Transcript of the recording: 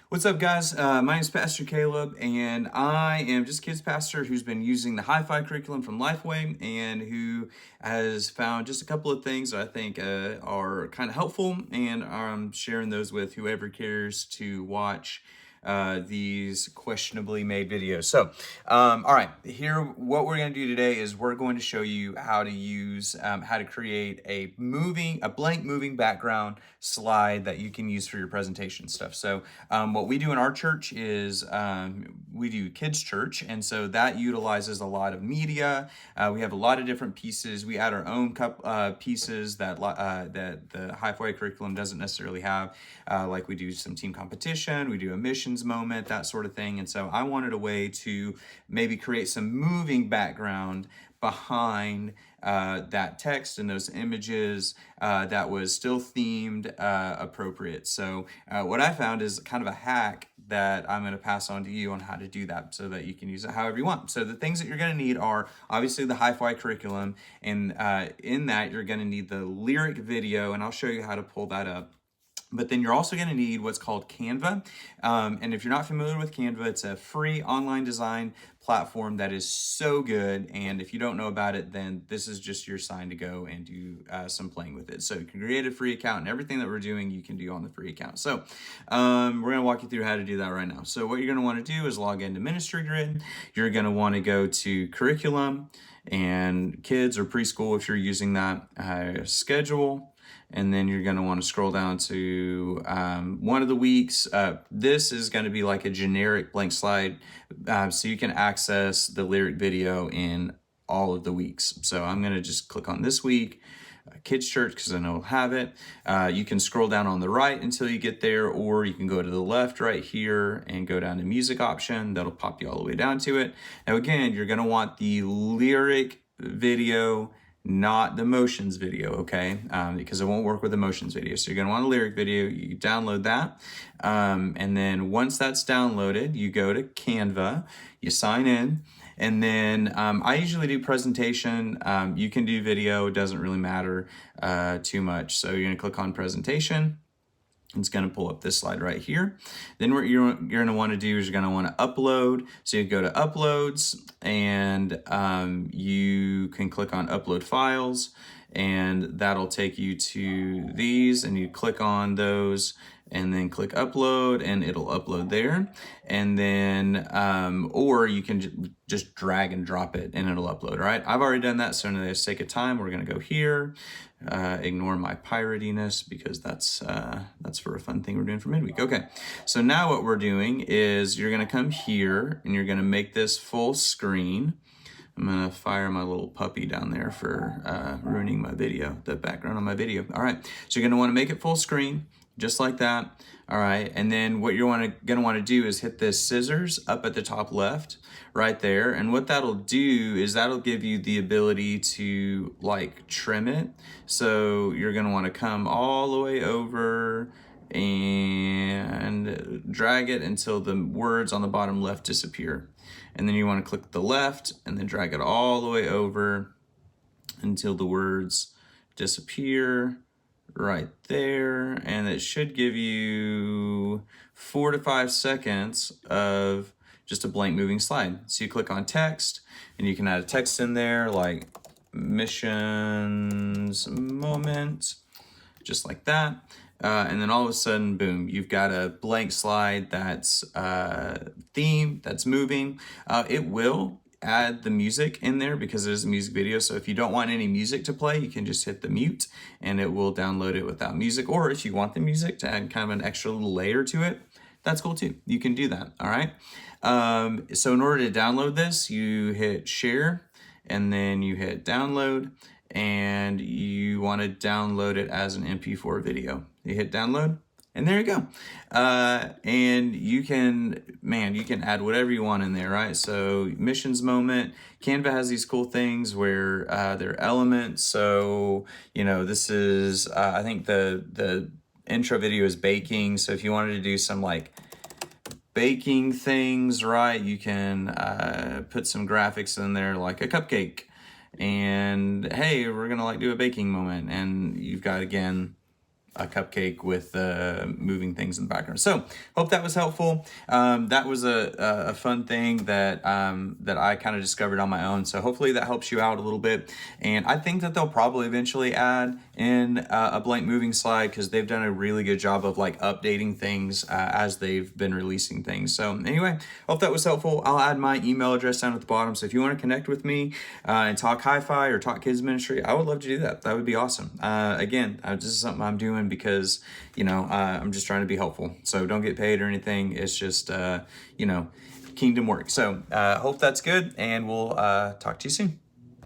What's up, guys? My name is Pastor Caleb, and I am just a kids pastor who's been using the HyFI curriculum from Lifeway and who has found just a couple of things that I think are kind of helpful, and I'm sharing those with whoever cares to watch these questionably made videos. So, all right, here, what we're going to do today is we're going to show you how to use, how to create a blank moving background slide that you can use for your presentation stuff. So, what we do in our church is we do kids church, and so that utilizes a lot of media. We have a lot of different pieces. We add our own pieces that the HyFI curriculum doesn't necessarily have. Like we do some team competition, we do a missions moment, that sort of thing. And so I wanted a way to maybe create some moving background behind that text and those images that was still themed appropriate. So what I found is kind of a hack that I'm going to pass on to you on how to do that so that you can use it however you want. So the things that you're going to need are obviously the HyFI curriculum, and in that you're going to need the lyric video, and I'll show you how to pull that up. But then you're also going to need what's called Canva. And if you're not familiar with Canva, it's a free online design platform that is so good. And if you don't know about it, then this is just your sign to go and do some playing with it. So you can create a free account, and everything that we're doing, you can do on the free account. So we're going to walk you through how to do that right now. So what you're going to want to do is log into Ministry Grid. You're going to want to go to Curriculum and Kids or Preschool if you're using that, Schedule. And then you're going to want to scroll down to one of the weeks. This is going to be like a generic blank slide, so you can access the lyric video in all of the weeks. So I'm going to just click on this week, Kids Church, because I know I'll have it. You can scroll down on the right until you get there, or you can go to the left right here and go down to music option. That'll pop you all the way down to it. Now, again, you're going to want the lyric video, not the motions video, okay? Because it won't work with the motions video. So you're gonna want a lyric video, you download that. And then once that's downloaded, you go to Canva, you sign in, and then I usually do presentation. You can do video, it doesn't really matter too much. So you're gonna click on presentation. It's going to pull up this slide right here. Then what you're going to want to do is you're going to want to upload. So you go to uploads, and you can click on upload files, and that'll take you to these, and you click on those and then click upload, and it'll upload there. And then, or you can just drag and drop it and it'll upload, all right? I've already done that, so for the sake of time, we're gonna go here, ignore my piratiness because that's for a fun thing we're doing for midweek. Okay, so now what we're doing is you're gonna come here and you're gonna make this full screen. I'm gonna fire my little puppy down there for ruining my video, the background on my video. All right, so you're gonna wanna make it full screen, just like that. All right, and then what you're gonna wanna do is hit this scissors up at the top left, right there. And what that'll do is that'll give you the ability to like trim it. So you're gonna wanna come all the way over and drag it until the words on the bottom left disappear. And then you wanna click the left and then drag it all the way over until the words disappear right there. And it should give you 4 to 5 seconds of just a blank moving slide. So you click on text, and you can add a text in there like missions moment, just like that. And then all of a sudden, boom, you've got a blank slide that's themed, that's moving. It will add the music in there because it is a music video. So if you don't want any music to play, you can just hit the mute and it will download it without music. Or if you want the music to add kind of an extra little layer to it, that's cool too. You can do that, all right? So in order to download this, you hit share and then you hit download, and you want to download it as an MP4 video. You hit download, and there you go. And you can add whatever you want in there, right? So missions moment, Canva has these cool things where they're elements. So, this is, I think the intro video is baking. So if you wanted to do some like baking things, right, you can put some graphics in there like a cupcake. And hey, we're gonna like do a baking moment. And you've got, again, a cupcake with moving things in the background. So hope that was helpful. That was a fun thing that that I kind of discovered on my own. So hopefully that helps you out a little bit. And I think that they'll probably eventually add in a blank moving slide, because they've done a really good job of like updating things as they've been releasing things. So anyway, hope that was helpful. I'll add my email address down at the bottom. So if you want to connect with me and talk HyFI or talk kids ministry, I would love to do that. That would be awesome. Again, this is something I'm doing because, you know, I'm just trying to be helpful. So don't get paid or anything. It's just, you know, kingdom work. So hope that's good, and we'll talk to you soon.